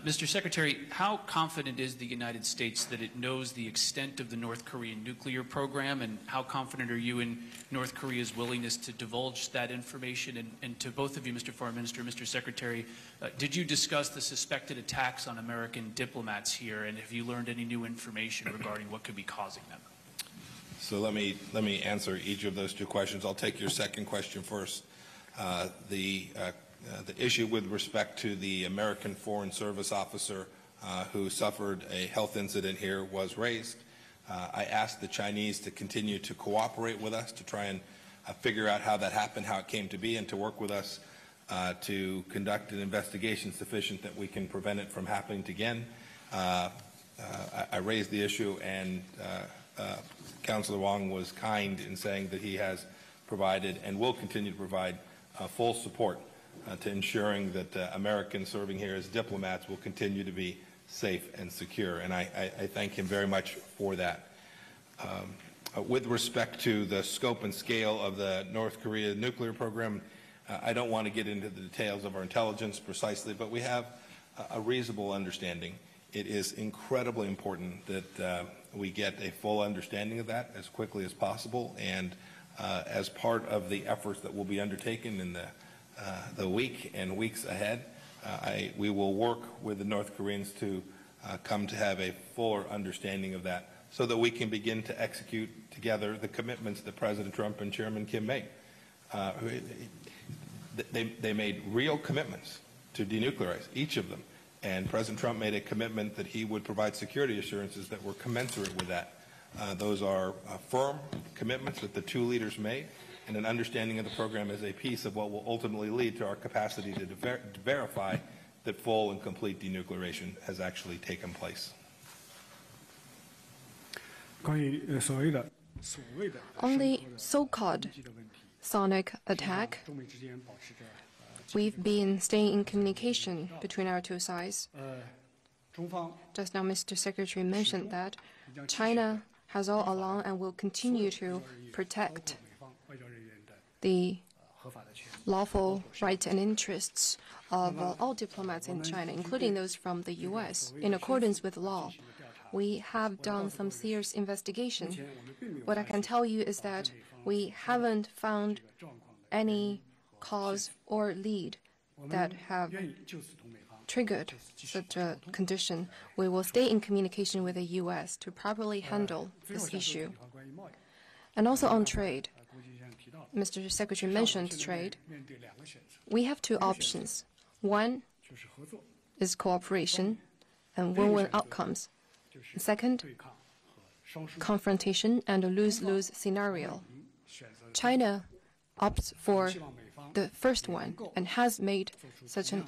Mr. Secretary, how confident is the United States that it knows the extent of the North Korean nuclear program, and how confident are you in North Korea's willingness to divulge that information? And to both of you, Mr. Foreign Minister, Mr. Secretary, did you discuss the suspected attacks on American diplomats here, and have you learned any new information regarding what could be causing them? So let me answer each of those two questions. I'll take your second question first. The issue with respect to the American Foreign Service officer who suffered a health incident here was raised. I asked the Chinese to continue to cooperate with us to try and figure out how that happened, how it came to be, and to work with us to conduct an investigation sufficient that we can prevent it from happening again. I raised the issue, and Councillor Wong was kind in saying that he has provided and will continue to provide full support to ensuring that Americans serving here as diplomats will continue to be safe and secure. And I thank him very much for that. With respect to the scope and scale of the North Korea nuclear program, I don't want to get into the details of our intelligence precisely, but we have a reasonable understanding. It is incredibly important that we get a full understanding of that as quickly as possible, and as part of the efforts that will be undertaken in the week and weeks ahead, we will work with the North Koreans to come to have a fuller understanding of that, so that we can begin to execute together the commitments that President Trump and Chairman Kim made. They made real commitments to denuclearize, each of them, and President Trump made a commitment that he would provide security assurances that were commensurate with that. Those are firm commitments that the two leaders made, and an understanding of the program as a piece of what will ultimately lead to our capacity to verify that full and complete denuclearization has actually taken place. On the so-called sonic attack, we've been staying in communication between our two sides. Just now, Mr. Secretary mentioned that China has all along and will continue to protect the lawful rights and interests of all diplomats in China, including those from the U.S., in accordance with law. We have done some serious investigation. What I can tell you is that we haven't found any cause or lead that have triggered such a condition. We will stay in communication with the U.S. to properly handle this issue. And also on trade, Mr. Secretary mentioned trade. We have two options. One is cooperation and win-win outcomes. Second, confrontation and a lose-lose scenario. China opts for the first one and has made such a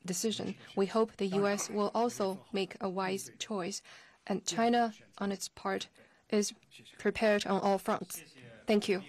decision. We hope the U.S. will also make a wise choice, and China, on its part, is prepared on all fronts. Thank you.